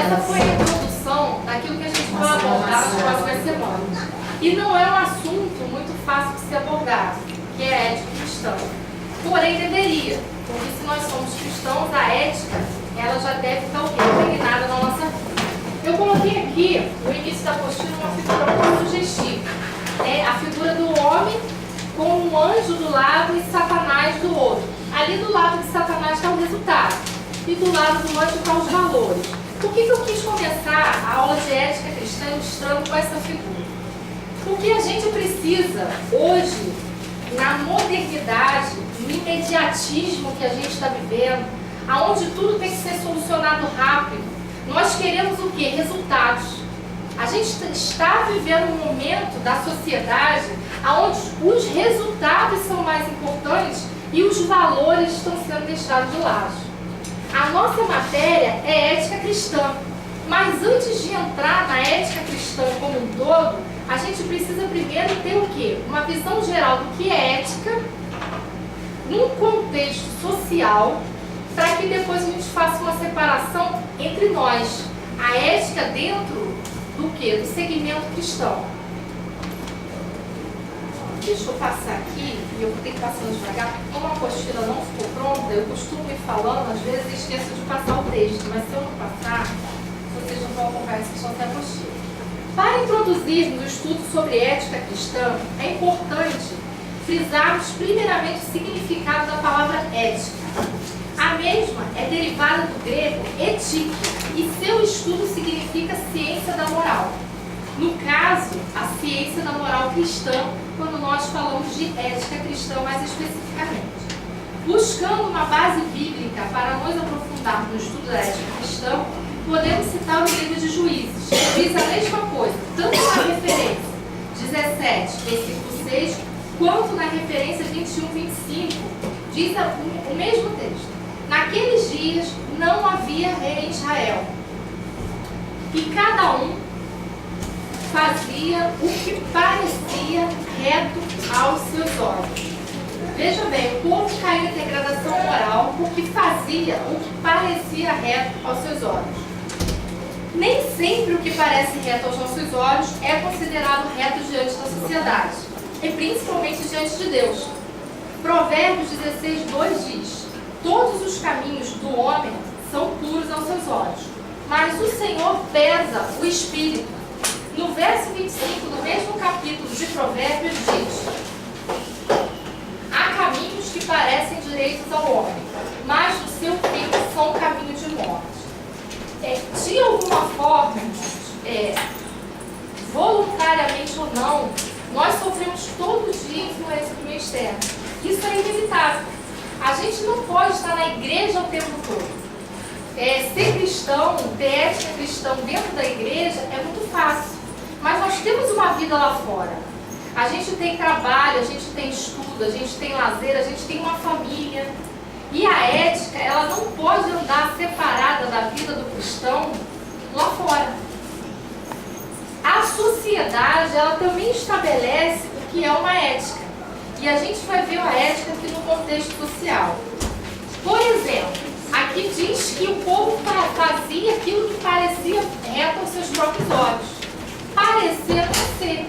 essa foi a introdução daquilo que a gente vai abordar nas próximas semanas. E não é um assunto muito fácil de ser abordado, que é a ética cristã. Porém, deveria, porque se nós somos cristãos, a ética, ela já deve estar impregnada na nossa vida. Eu coloquei aqui, no início da apostila, uma figura muito sugestiva. É a figura do homem com um anjo do lado e Satanás do outro. Ali do lado de Satanás está o resultado. E do lado do anjo estão os valores. Por que eu quis começar a aula de ética cristã ilustrando com essa figura? Porque a gente precisa, hoje, na modernidade, no imediatismo que a gente está vivendo, aonde tudo tem que ser solucionado rápido, nós queremos o quê? Resultados. A gente está vivendo um momento da sociedade onde os resultados são mais importantes e os valores estão sendo deixados de lado. A nossa matéria é ética cristã, mas antes de entrar na ética cristã como um todo, a gente precisa primeiro ter o quê? Uma visão geral do que é ética, num contexto social, para que depois a gente faça uma separação entre nós. A ética dentro do quê? Do segmento cristão. Deixa eu passar aqui, e eu vou ter que passar devagar, porque como a apostila não ficou pronta, eu costumo ir falando, às vezes esqueço de passar o texto, mas se eu não passar, vocês não vão acompanhar essa questão da apostila. Para introduzirmos o estudo sobre ética cristã, é importante frisarmos primeiramente o significado da palavra ética. A mesma é derivada do grego etique, e seu estudo significa ciência da moral. No caso, a ciência da moral cristã, quando nós falamos de ética cristã mais especificamente. Buscando uma base bíblica para nos aprofundarmos no estudo da ética cristã, podemos citar o livro de Juízes, que diz a mesma coisa, tanto na referência 17, versículo 6, quanto na referência 21, 25, diz o mesmo texto. Naqueles dias não havia rei em Israel, e cada um fazia o que parecia reto aos seus olhos. Veja bem, o povo caiu em degradação moral porque fazia o que parecia reto aos seus olhos. Nem sempre o que parece reto aos nossos olhos é considerado reto diante da sociedade, e principalmente diante de Deus. Provérbios 16, 2 diz: todos os caminhos do homem são puros aos seus olhos, mas o Senhor pesa o espírito. No verso 25 do mesmo capítulo de Provérbios diz: há caminhos que parecem direitos ao homem, mas o seu fim são caminhos de morte. De alguma forma, voluntariamente ou não, nós sofremos todo dia influência do meio externo. Isso é inevitável. A gente não pode estar na igreja o tempo todo. Ser cristão, ter ética cristã dentro da igreja é muito fácil. Mas nós temos uma vida lá fora. A gente tem trabalho, a gente tem estudo, a gente tem lazer, a gente tem uma família. E a ética, ela não pode andar separada da vida do cristão lá fora. A sociedade, ela também estabelece o que é uma ética. E a gente vai ver a ética aqui no contexto social. Por exemplo, aqui diz que o povo fazia aquilo que parecia reto aos seus próprios olhos. Parecer não ser.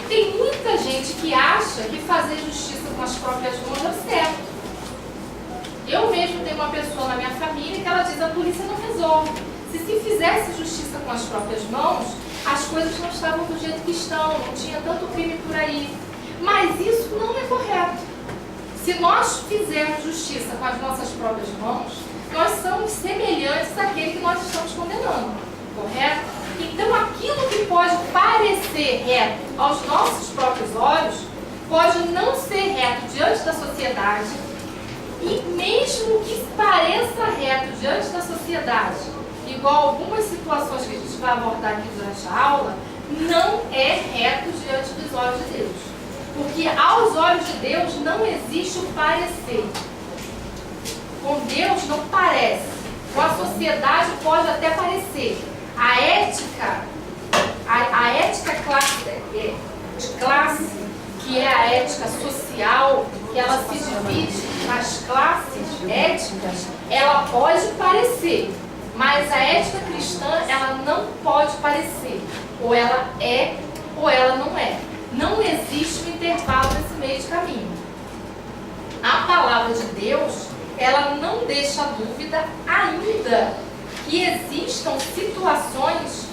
Tem muita gente que acha que fazer justiça com as próprias mãos é certo. Eu mesmo tenho uma pessoa na minha família que ela diz: a polícia não resolve. Se fizesse justiça com as próprias mãos, as coisas não estavam do jeito que estão, não tinha tanto crime por aí. Mas isso não é correto. Se nós fizermos justiça com as nossas próprias mãos, nós somos semelhantes àquele que nós estamos condenando, correto? Então aquilo que pode parecer reto aos nossos próprios olhos, pode não ser reto diante da sociedade, e mesmo que pareça reto diante da sociedade, igual algumas situações que a gente vai abordar aqui durante a aula, não é reto diante dos olhos de Deus. Porque aos olhos de Deus não existe o parecer. Com Deus não parece. Com a sociedade pode até parecer. A ética de classe, que é a ética social, que ela se divide nas classes éticas, ela pode parecer. Mas a ética cristã, não pode parecer. Ou ela é, ou ela não é. Não existe um intervalo nesse meio de caminho. A palavra de Deus, ela não deixa dúvida, ainda que existam situações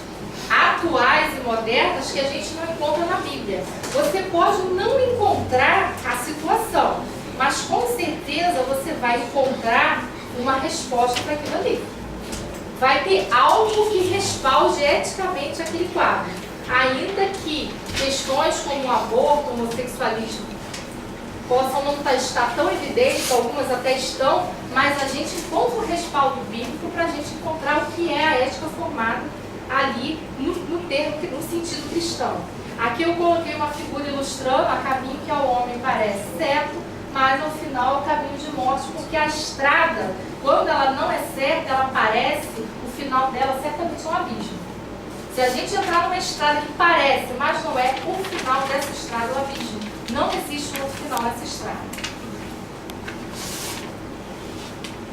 atuais e modernas que a gente não encontra na Bíblia. Você pode não encontrar a situação, mas com certeza você vai encontrar uma resposta para aquilo ali. Vai ter algo que respalde eticamente aquele quadro. Ainda que questões como o aborto, o homossexualismo possam não estar tão evidentes, algumas até estão, mas a gente encontra um respaldo bíblico para a gente encontrar o que é a ética formada ali no sentido cristão. Aqui eu coloquei uma figura ilustrando a caminho que ao homem parece certo, mas ao final é o caminho de morte, porque a estrada, quando ela não é certa, ela parece, o final dela certamente é um abismo. Se a gente entrar numa estrada que parece, mas não é, o final dessa estrada é um abismo. Não existe um outro final nessa estrada.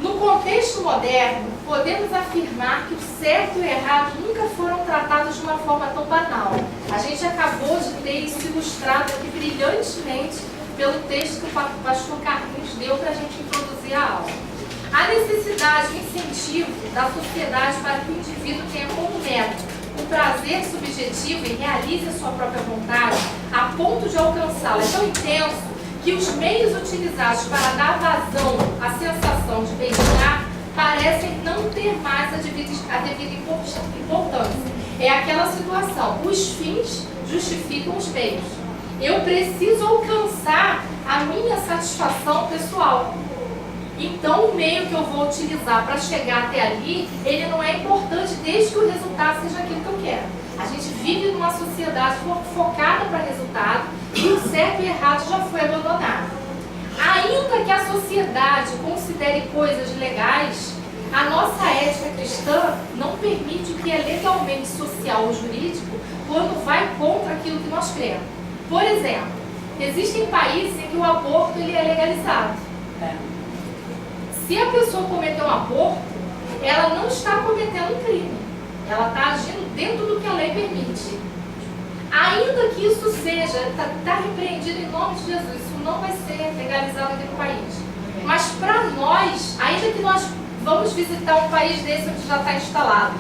No contexto moderno, podemos afirmar que o certo e o errado nunca foram tratados de uma forma tão banal. A gente acabou de ter isso ilustrado aqui brilhantemente pelo texto que o pastor Carlinhos deu para a gente introduzir a aula. A necessidade, o incentivo da sociedade para que o indivíduo tenha como meta o prazer subjetivo e realize a sua própria vontade a ponto de alcançá-la é tão intenso que os meios utilizados para dar vazão à sensação de bem-estar parecem não ter mais a devida importância. É aquela situação, os fins justificam os meios. Eu preciso alcançar a minha satisfação pessoal. Então o meio que eu vou utilizar para chegar até ali, ele não é importante desde que o resultado seja aquilo que eu quero. A gente vive numa sociedade focada para resultado e o certo e errado já foi abandonado. Ainda que a sociedade considere coisas legais, a nossa ética cristã não permite o que é legalmente social ou jurídico quando vai contra aquilo que nós cremos. Por exemplo, existem países em que o aborto ele é legalizado. Se a pessoa cometer um aborto, ela não está cometendo um crime. Ela está agindo dentro do que a lei permite. Ainda que isso seja, está repreendido em nome de Jesus, isso não vai ser legalizado aqui no país. Mas para nós, ainda que nós vamos visitar um país desse onde já está instalado,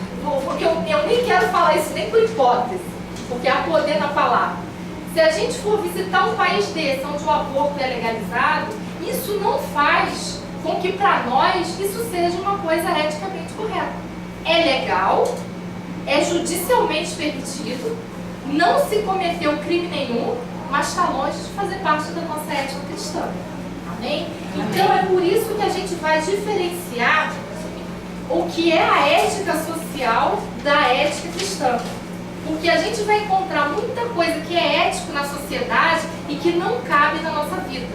porque eu nem quero falar isso nem por hipótese, porque há poder na palavra. Se a gente for visitar um país desse onde o aborto é legalizado, isso não faz com que para nós isso seja uma coisa eticamente correta. É legal, é judicialmente permitido, não se cometeu crime nenhum, mas está longe de fazer parte da nossa ética cristã. Amém? Então é por isso que a gente vai diferenciar o que é a ética social da ética cristã. Porque a gente vai encontrar muita coisa que é ético na sociedade e que não cabe na nossa vida.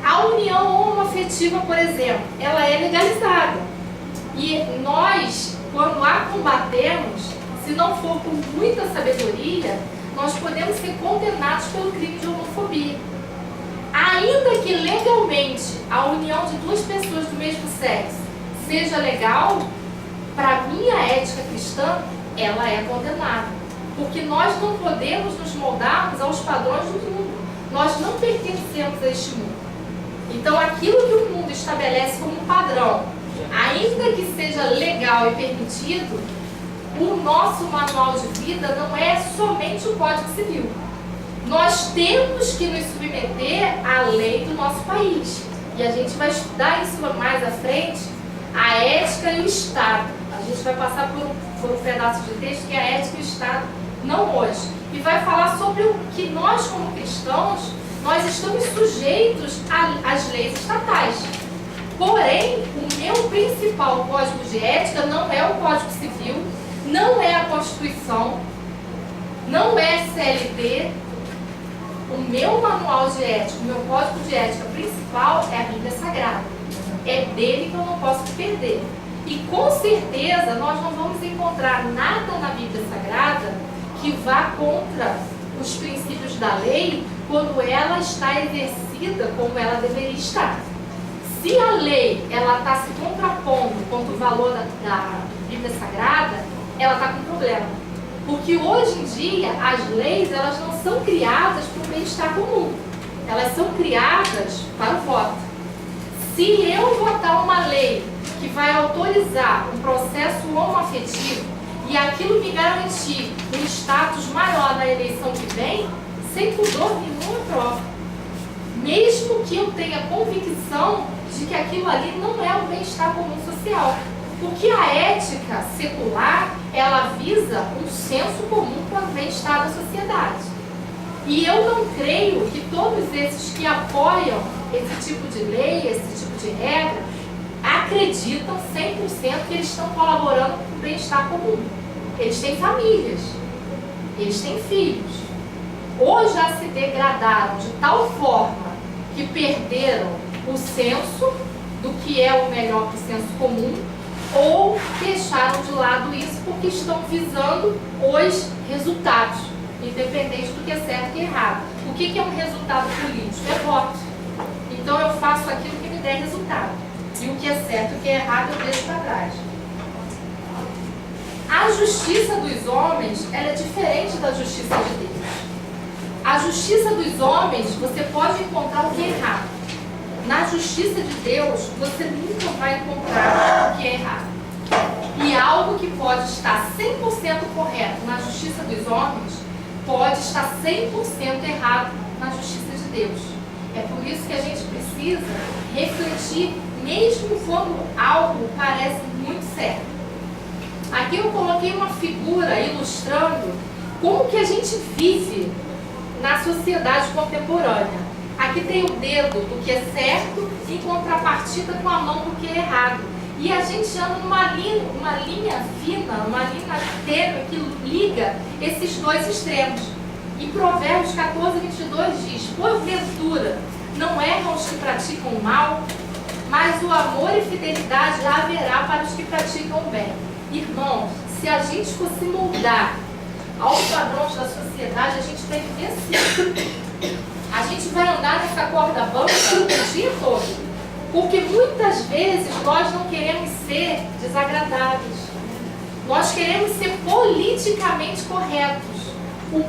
A união homoafetiva, por exemplo, ela é legalizada. E nós, quando a combatemos, se não for com muita sabedoria, nós podemos ser condenados pelo crime de homofobia. Ainda que legalmente a união de duas pessoas do mesmo sexo seja legal, para a minha ética cristã, ela é condenada. Porque nós não podemos nos moldarmos aos padrões do mundo. Nós não pertencemos a este mundo. Então, aquilo que o mundo estabelece como padrão, ainda que seja legal e permitido, o nosso manual de vida não é somente o Código Civil. Nós temos que nos submeter à lei do nosso país. E a gente vai estudar isso mais à frente, a ética e o Estado. A gente vai passar por um pedaço de texto que é a ética e o Estado, não hoje. E vai falar sobre o que nós, como cristãos, nós estamos sujeitos às leis estatais. Porém, o meu principal código de ética não é o Código Civil, não é a Constituição, não é CLT. O meu manual de ética, o meu código de ética principal é a Bíblia Sagrada. É dele que eu não posso perder. E com certeza nós não vamos encontrar nada na Bíblia Sagrada que vá contra os princípios da lei quando ela está exercida como ela deveria estar. Se a lei ela está se contrapondo contra o valor da Bíblia Sagrada, ela está com problema. Porque hoje em dia, as leis, elas não são criadas para o bem-estar comum. Elas são criadas para o voto. Se eu votar uma lei que vai autorizar um processo homoafetivo e aquilo me garantir um status maior na eleição que vem, sem pudor nenhum eu aprovo. Mesmo que eu tenha convicção de que aquilo ali não é o bem-estar comum social. Porque a ética secular, ela visa um senso comum para o bem-estar da sociedade. E eu não creio que todos esses que apoiam esse tipo de lei, esse tipo de regra, acreditam 100% que eles estão colaborando para o bem-estar comum. Eles têm famílias, eles têm filhos. Ou já se degradaram de tal forma que perderam o senso do que é o melhor para o senso comum, ou deixaram de lado isso porque estão visando os resultados, independente do que é certo e errado. O que é um resultado político? É voto. Então eu faço aquilo que me der resultado. E o que é certo e o que é errado eu deixo para trás. A justiça dos homens, ela é diferente da justiça de Deus. A justiça dos homens, você pode encontrar o que é errado. Na justiça de Deus, você nunca vai encontrar o que é errado. E algo que pode estar 100% correto na justiça dos homens, pode estar 100% errado na justiça de Deus. É por isso que a gente precisa refletir, mesmo quando algo parece muito certo. Aqui eu coloquei uma figura ilustrando como que a gente vive na sociedade contemporânea. Aqui tem o dedo do que é certo em contrapartida com a mão do que é errado. E a gente anda numa linha fina, uma linha tênue que liga esses dois extremos. E Provérbios 14, 22 diz: porventura não erram os que praticam o mal, mas o amor e fidelidade haverá para os que praticam o bem. Irmãos, se a gente fosse moldar aos padrões da sociedade, a gente vai viver assim. A gente vai andar nessa corda bamba o dia todo. Porque muitas vezes nós não queremos ser desagradáveis. Nós queremos ser politicamente corretos. O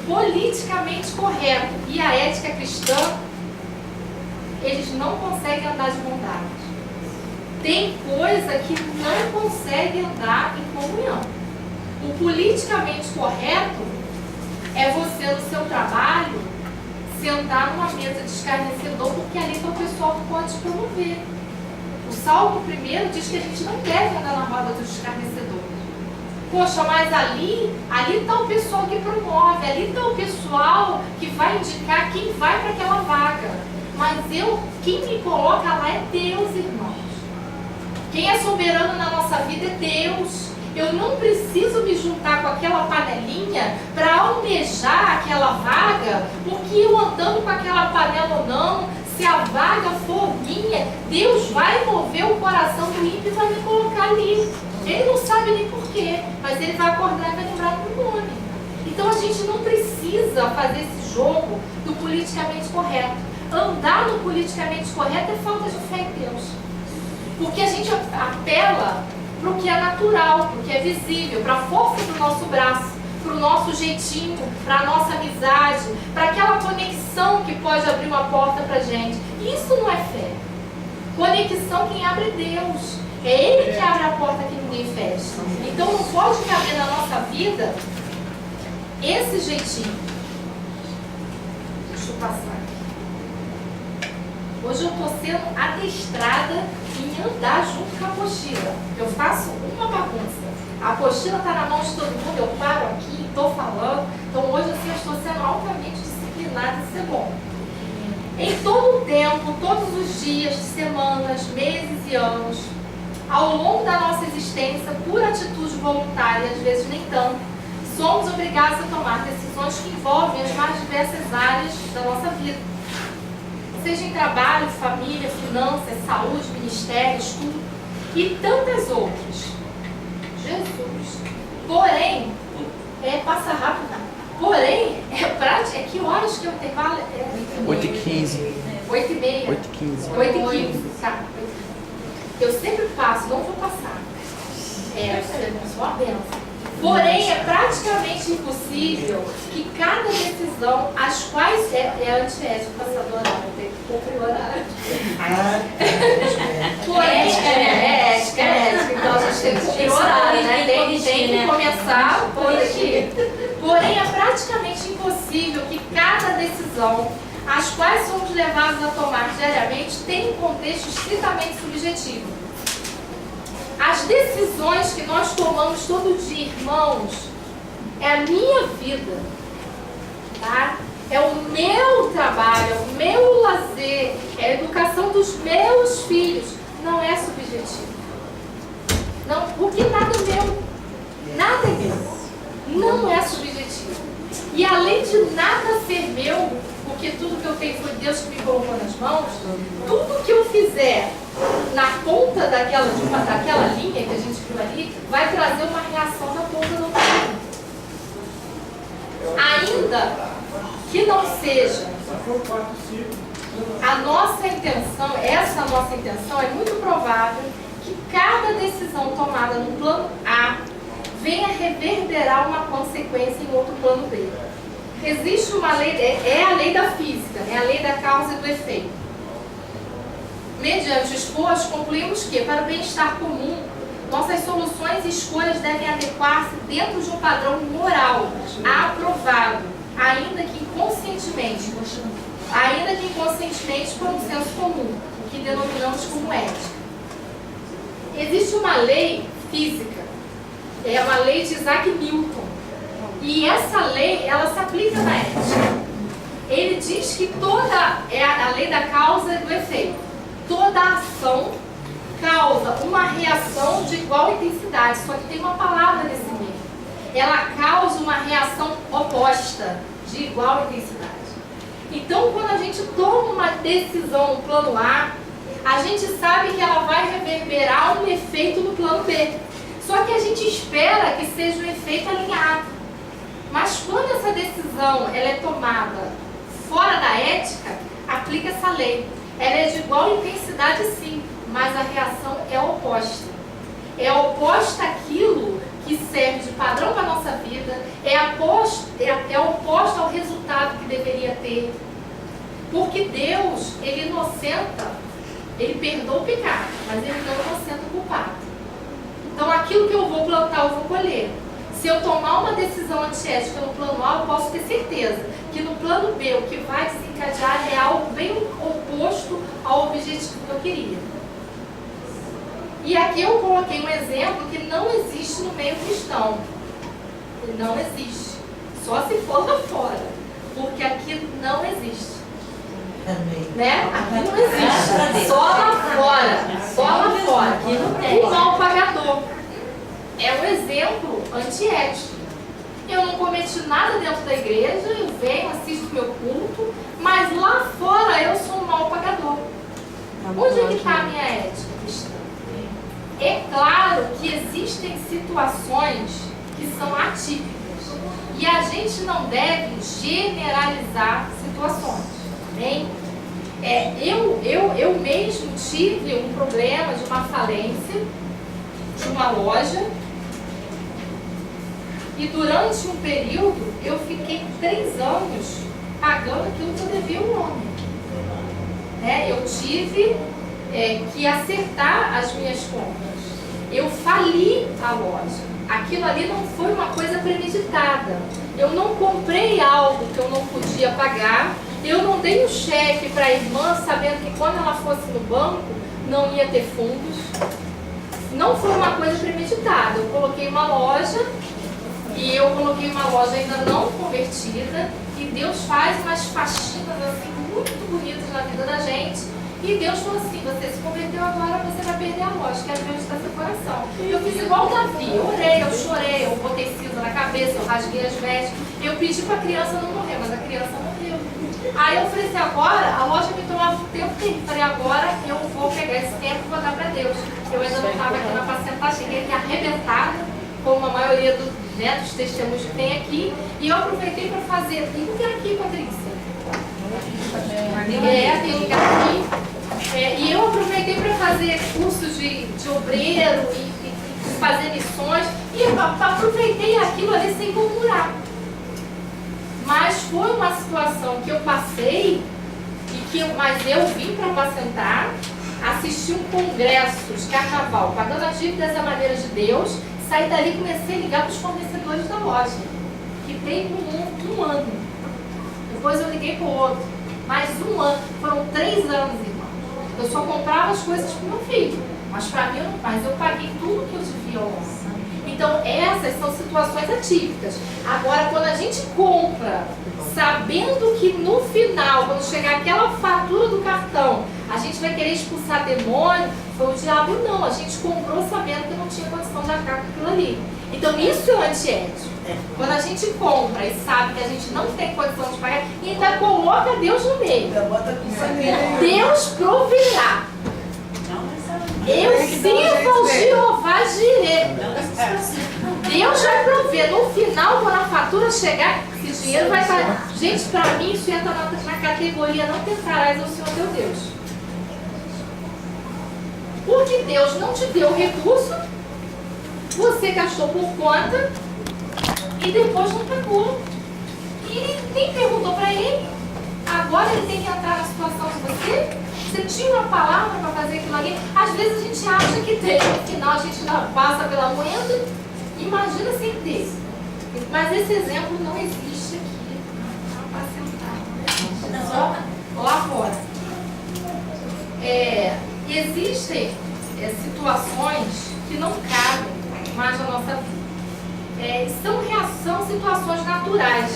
politicamente correto e a ética cristã, eles não conseguem andar de mão dadas. Tem coisa que não consegue andar em comunhão. O politicamente correto é você no seu trabalho sentar numa mesa de escarnecedor, porque ali está o pessoal que pode te promover. O Salmo 1 diz que a gente não deve andar na roda dos escarnecedores. Poxa, mas ali está o pessoal que promove, ali está o pessoal que vai indicar quem vai para aquela vaga. Mas quem me coloca lá é Deus, irmãos. Quem é soberano na nossa vida é Deus. Eu não preciso me juntar com aquela panelinha para almejar aquela vaga, porque eu andando com aquela panela ou não, se a vaga for minha, Deus vai mover o coração do ímpio e vai me colocar ali. Ele não sabe nem porquê, mas ele vai acordar e vai lembrar do meu nome. Então a gente não precisa fazer esse jogo do politicamente correto. Andar no politicamente correto é falta de fé em Deus. Porque a gente apela para o que é natural, para o que é visível, para a força do nosso braço, para o nosso jeitinho, para a nossa amizade, para aquela conexão que pode abrir uma porta para a gente. Isso não é fé. Conexão quem abre é Deus. É Ele que abre a porta que ninguém fecha. Então não pode caber na nossa vida esse jeitinho. Deixa eu passar aqui. Hoje eu estou sendo adestrada em andar junto com a apostila. Eu faço uma bagunça. A apostila está na mão de todo mundo, eu paro aqui, estou falando. Então hoje assim, eu estou sendo altamente disciplinada, isso é bom. Em todo o tempo, todos os dias, semanas, meses e anos, ao longo da nossa existência, por atitude voluntária, às vezes nem tanto, somos obrigados a tomar decisões que envolvem as mais diversas áreas da nossa vida. Seja em trabalho, família, finanças, saúde, ministério, estudo e tantas outras. Jesus. Porém, passa rápido. Porém, é que horas que eu intervalo? 8h15. 8h30. 8h15. 8h15, tá. Eu sempre passo, não vou passar. você é só a bênção. Porém, é praticamente impossível que cada decisão, as quais é antiético, passador oral, tem que cumprir o horário. Porém, é ética, então a gente tem que cumprir o horário, né? Tem que começar por aqui. Porém, é praticamente impossível que cada decisão, as quais somos levados a tomar diariamente, tenha um contexto estritamente subjetivo. As decisões que nós tomamos todo dia, irmãos, é a minha vida, tá? É o meu trabalho, é o meu lazer, é a educação dos meus filhos. Não é subjetivo. Não, porque nada é meu. Nada é meu. Não é subjetivo. E além de nada ser meu, porque tudo que eu tenho foi Deus que me colocou nas mãos, tudo que eu fizer na ponta daquela linha que a gente viu ali, vai trazer uma reação na ponta do outro linha. Ainda que não seja a nossa intenção, essa nossa intenção, é muito provável que cada decisão tomada no plano A venha reverberar uma consequência em outro plano B. Existe uma lei, é a lei da física, né? A lei da causa e do efeito. Mediante o exposto, concluímos que, para o bem-estar comum, nossas soluções e escolhas devem adequar-se dentro de um padrão moral aprovado, ainda que inconscientemente por um senso comum, que denominamos como ética. Existe uma lei física, é uma lei de Isaac Newton, e essa lei, ela se aplica na ética. Ele diz que é a lei da causa e do efeito. Toda ação causa uma reação de igual intensidade, só que tem uma palavra nesse meio. Ela causa uma reação oposta, de igual intensidade. Então, quando a gente toma uma decisão no plano A, a gente sabe que ela vai reverberar um efeito no plano B. Só que a gente espera que seja um efeito alinhado. Mas quando essa decisão ela é tomada fora da ética, aplica essa lei. Ela é de igual intensidade, sim, mas a reação é oposta. É oposta àquilo que serve de padrão para a nossa vida, é oposta ao resultado que deveria ter. Porque Deus, Ele inocenta, Ele perdoa o pecado, mas Ele não inocenta o culpado. Então aquilo que eu vou plantar, eu vou colher. Se eu tomar uma decisão antiética no plano A, eu posso ter certeza que no plano B, o que vai desencadear é algo bem oposto ao objetivo que eu queria. E aqui eu coloquei um exemplo que não existe no meio cristão. Não existe. Só se for lá fora. Porque aqui não existe. Né? Aqui não existe. Só lá fora. Só lá fora. Aqui não tem. O mal pagador. É um exemplo antiético. Eu não cometi nada dentro da igreja, eu venho, assisto meu culto, mas lá fora eu sou um mal pagador. Onde é que está a minha ética cristã? É claro que existem situações que são atípicas e a gente não deve generalizar situações. Amém? Eu mesmo tive um problema de uma falência de uma loja. E durante um período, eu fiquei 3 anos pagando aquilo que eu devia ao homem. Eu tive que acertar as minhas contas. Eu fali a loja. Aquilo ali não foi uma coisa premeditada. Eu não comprei algo que eu não podia pagar. Eu não dei um cheque para a irmã sabendo que quando ela fosse no banco, não ia ter fundos. Não foi uma coisa premeditada. Eu coloquei uma loja... E eu coloquei uma loja ainda não convertida e Deus faz umas faxinas assim muito bonitas na vida da gente. E Deus falou assim, você se converteu agora, você vai perder a loja, quero ver onde está seu coração. Eu fiz igual o Davi, eu orei, eu chorei, eu botei cinza na cabeça, eu rasguei as vestes. Eu pedi para a criança não morrer, mas a criança morreu. Aí eu falei assim, agora a loja me tomava um tempo inteiro. Falei, agora eu vou pegar esse tempo e vou dar para Deus. Eu ainda não estava aqui na pacientagem, cheguei aqui arrebentada, como a maioria dos testemunhos que tem aqui, e eu aproveitei para fazer, tem lugar aqui, Patrícia? Tem lugar aqui. E eu aproveitei para fazer cursos de obreiro e fazer missões, e aproveitei aquilo ali sem murmurar. Mas foi uma situação que eu passei, mas eu vim para apacentar, assisti um congresso de carnaval, pagando as dívidas à maneira de Deus, saí dali e comecei a ligar para os fornecedores da loja, que tem um ano. Depois eu liguei para o outro, mais um ano, foram 3 anos, irmão. Eu só comprava as coisas para o meu filho, mas para mim, mas eu paguei tudo que eu devia ao homem. Então essas são situações atípicas. Agora, quando a gente compra, sabendo que no final, quando chegar aquela fatura do cartão, a gente vai querer expulsar demônio, foi o diabo não. A gente comprou sabendo que não tinha condição de arcar com aquilo ali. Então isso é o antiético. Quando a gente compra e sabe que a gente não tem condição de pagar, e ainda coloca Deus no meio. Deus proverá. Eu sirvo o Jeová Jireh. Deus vai prover. No final, quando a fatura chegar, esse dinheiro vai estar. Gente, para mim, isso entra na categoria não tentarás ao Senhor teu Deus. Porque Deus não te deu o recurso, você gastou por conta e depois não pagou. E nem perguntou para ele. Agora ele tem que entrar na situação de você. Você tinha uma palavra para fazer aquilo ali. Às vezes a gente acha que tem, no final a gente passa pela moeda. Imagina sem ter. Mas esse exemplo não existe aqui. Só lá fora. Existem situações que não cabem mais na nossa vida. São situações naturais.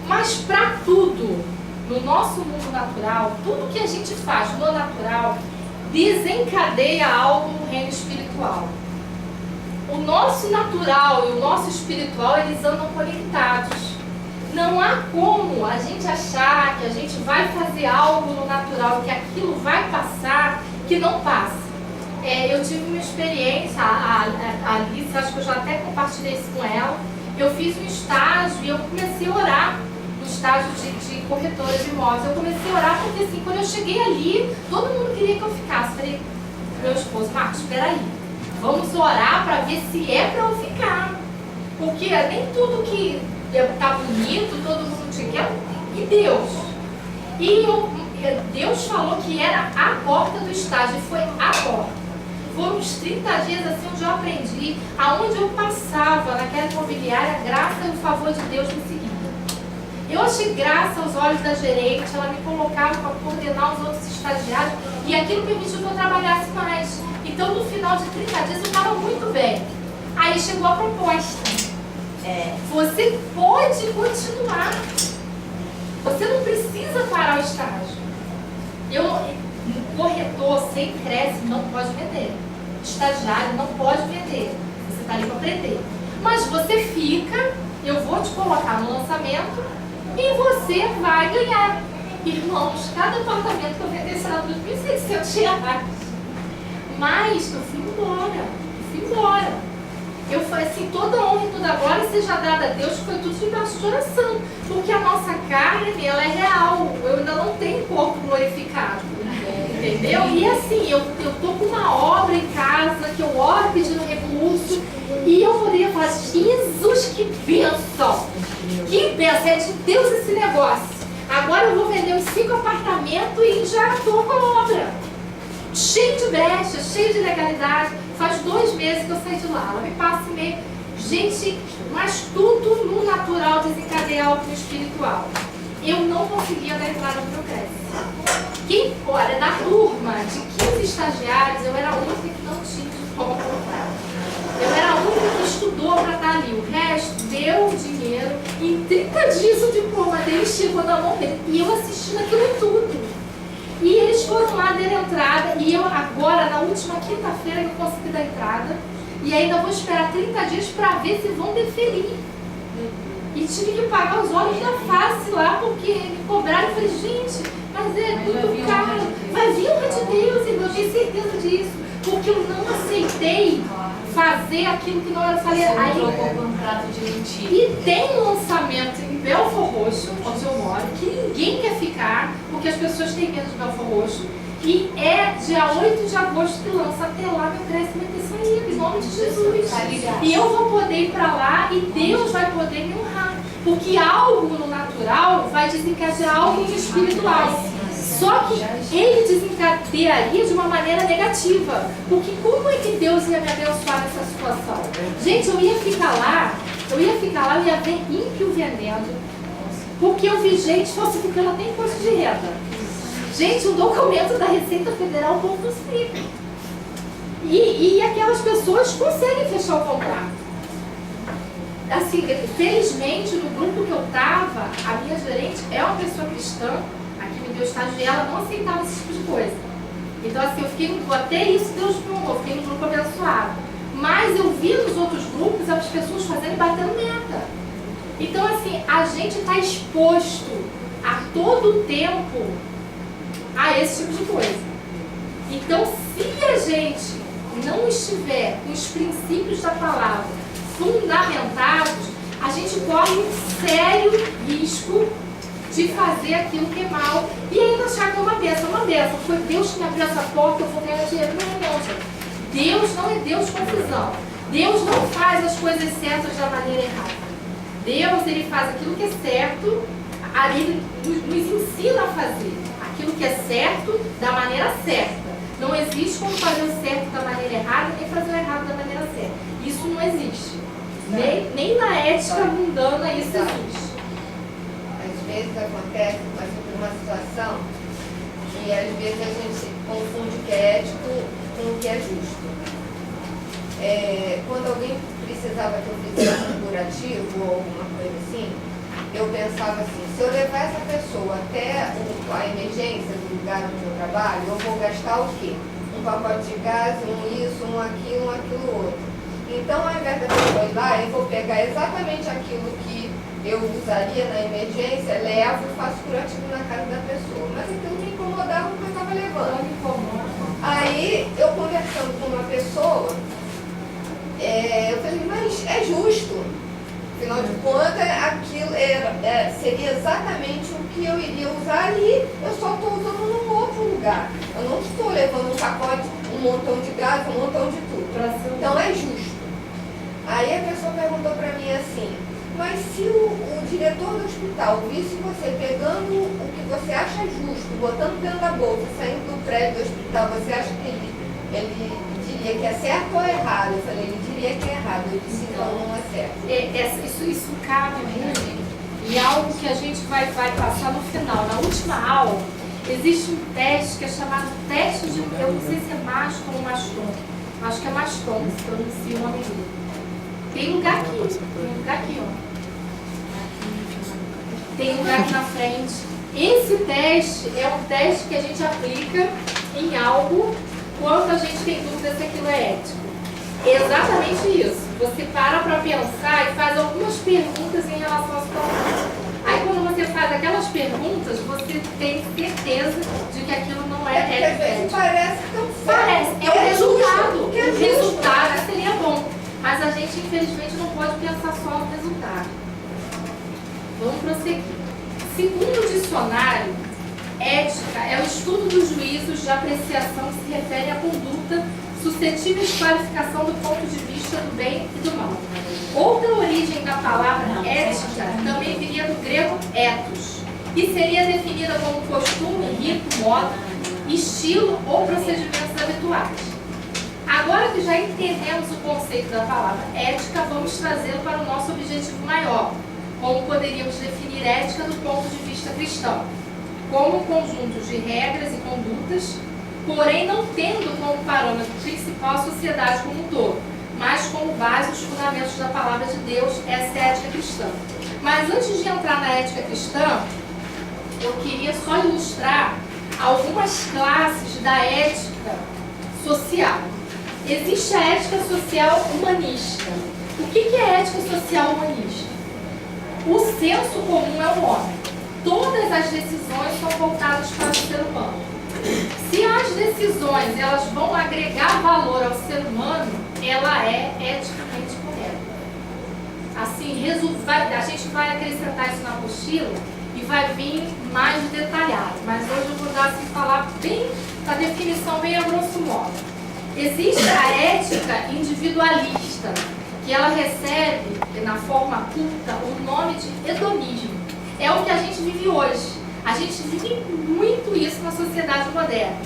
Mas para tudo, no nosso mundo natural, tudo que a gente faz no natural desencadeia algo no reino espiritual. O nosso natural e o nosso espiritual, eles andam conectados. Não há como a gente achar que a gente vai fazer algo no natural, que aquilo vai passar, que não passa. Eu tive uma experiência, a Alice, acho que eu já até compartilhei isso com ela. Eu fiz um estágio e eu comecei a orar. Estágio de corretora de imóveis. Eu comecei a orar porque assim, quando eu cheguei ali, todo mundo queria que eu ficasse. Falei, meu esposo, Marcos, espera aí, vamos orar para ver se é para eu ficar. Porque nem tudo que tá bonito, todo mundo te quer, e Deus. Deus falou que era a porta do estágio, e foi a porta. Foram uns 30 dias assim onde eu aprendi, aonde eu passava naquela imobiliária, a graça e o favor de Deus me seguia. Eu achei graça aos olhos da gerente, ela me colocava para coordenar os outros estagiários e aquilo permitiu que eu trabalhasse mais. Então, no final de 30 dias, eu estava muito bem. Aí chegou a proposta. Você pode continuar. Você não precisa parar o estágio. Um corretor sem crédito não pode vender. Estagiário não pode vender. Você está ali para aprender. Mas você fica, eu vou te colocar no lançamento, e você vai ganhar. Irmãos, cada apartamento que eu vendesse era R$2.600. Mas eu fui embora. Eu falei assim, toda honra e toda glória seja dada a Deus, que foi tudo debaixo de oração. Porque a nossa carne, ela é real. Eu ainda não tenho corpo glorificado. Entendeu? E assim, eu tô com uma obra em casa, que eu oro pedindo recurso, e eu poderia falar, Jesus, que bênção! Que bênção, é de Deus esse negócio. Agora eu vou vender uns 5 apartamentos e já estou com a obra. Cheio de brecha, cheio de legalidade. Faz 2 meses que eu saí de lá. Ela me passa e-mail. Gente, mas tudo no natural desencadeia algo no espiritual. Eu não conseguia dar entrada no meu crédito. Quem fora da turma de 15 estagiários, eu era a única que não tinha diploma comprado. Eu era a única que estudou para estar ali. O resto deu o dinheiro. Em 30 dias o diploma dele chegou na mão dele. E eu assistindo aquilo tudo. E eles foram lá, deram entrada. E eu agora, na última quinta-feira, eu consegui dar entrada. E ainda vou esperar 30 dias para ver se vão deferir. E tive que pagar os olhos da face lá, porque me cobraram. Eu falei, gente, mas é muito caro. Vai vir honra de Deus, irmão. Eu tenho certeza disso. Porque eu não aceitei fazer aquilo que não era. Eu falei, aí, e tem um lançamento em Belford Roxo, onde eu moro, que ninguém quer ficar, porque as pessoas têm medo de Belford Roxo. E é dia 8 de agosto que lança. Até lá meu crédito vai ter saído, em nome de Jesus. E eu vou poder ir para lá e Deus vai poder me honrar. Porque algo no natural vai desencadear algo no espiritual. Só que ele desencadearia de uma maneira negativa. Porque como é que Deus ia me abençoar nessa situação? Gente, eu ia ficar lá, eu ia ver ímpio vendendo. Porque eu vi gente falsificando até imposto de renda. Gente, o documento da Receita Federal o povo falsifica. E aquelas pessoas conseguem fechar o contrato. Assim, felizmente, no grupo que eu estava, a minha gerente é uma pessoa cristã, aqui me deu estágio e ela não aceitava esse tipo de coisa. Então, assim, eu fiquei no grupo, até isso Deus me honrou, fiquei no grupo abençoado. Mas eu vi nos outros grupos as pessoas fazendo e batendo meta. Então, assim, a gente está exposto a todo tempo a esse tipo de coisa. Então, se a gente não estiver com os princípios da palavra fundamentados, a gente corre um sério risco de fazer aquilo que é mal e ainda achar que é uma bênção. Uma bênção. Foi Deus que me abriu essa porta, eu vou ganhar dinheiro. Não, gente. Deus não é Deus de confusão. Deus não faz as coisas certas da maneira errada. Deus, ele faz aquilo que é certo, ele nos ensina a fazer aquilo que é certo da maneira certa. Não existe como fazer o certo da maneira errada, nem fazer o errado da maneira certa. Isso não existe. Nem na ética mundana isso existe. Às vezes acontece uma situação que às vezes a gente confunde o que é ético com o que é justo. Quando alguém precisava que eu fizesse um curativo ou alguma coisa assim, eu pensava assim, se eu levar essa pessoa até a emergência do lugar onde eu trabalho, eu vou gastar o quê? Um pacote de gás, um isso, um aquilo outro. Então, ao invés da pessoa ir lá, eu vou pegar exatamente aquilo que eu usaria na emergência, levo e faço curativo na casa da pessoa. Mas aquilo me incomodava porque eu estava levando. Aí, eu conversando com uma pessoa, eu falei, mas é justo. Afinal de contas, aquilo seria exatamente o que eu iria usar ali. Eu só estou usando num outro lugar. Eu não estou levando um pacote, um montão de gás, um montão de tudo. Então é justo. Aí a pessoa perguntou para mim assim, mas se o diretor do hospital visse você pegando o que você acha justo, botando dentro da bolsa, saindo do prédio do hospital, você acha que ele diria que é certo ou errado? Eu falei, ele diria que é errado. Eu disse, então não é certo. Isso cabe muito. E algo que a gente vai passar no final. Na última aula, existe um teste que é chamado teste de, eu não sei se é Maston ou Maston. Acho que é Maston, se pronuncia o nome dele. Tem lugar aqui, ó. Tem lugar aqui na frente. Esse teste é um teste que a gente aplica em algo quando a gente tem dúvida se aquilo é ético. Exatamente isso. Você para pensar e faz algumas perguntas em relação à situação. Aí quando você faz aquelas perguntas, você tem certeza de que aquilo não é ético. Parece tão certo. Parece. É o resultado. O resultado seria bom. Mas a gente, infelizmente, não pode pensar só no resultado. Vamos prosseguir. Segundo o dicionário, ética é o estudo dos juízos de apreciação que se refere à conduta suscetível de qualificação do ponto de vista do bem e do mal. Outra origem da palavra ética também viria do grego ethos, e seria definida como costume, rito, modo, estilo ou procedimentos habituais. Agora que já entendemos o conceito da palavra ética, vamos trazê-lo para o nosso objetivo maior. Como poderíamos definir ética do ponto de vista cristão? Como um conjunto de regras e condutas, porém não tendo como parâmetro principal a sociedade como um todo, mas como base os fundamentos da palavra de Deus, essa é a ética cristã. Mas antes de entrar na ética cristã, eu queria só ilustrar algumas classes da ética social. Existe a ética social humanista. O que é ética social humanista? O senso comum é o homem. Todas as decisões são voltadas para o ser humano. Se as decisões elas vão agregar valor ao ser humano, ela é eticamente correta. Assim, a gente vai acrescentar isso na apostila e vai vir mais detalhado. Mas hoje eu vou dar assim, falar bem a definição bem a grosso modo. Existe a ética individualista, que ela recebe, na forma culta, o nome de hedonismo. É o que a gente vive hoje. A gente vive muito isso na sociedade moderna.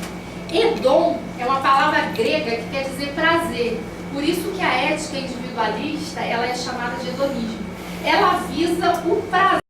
Hedon é uma palavra grega que quer dizer prazer. Por isso que a ética individualista ela é chamada de hedonismo. Ela visa o prazer.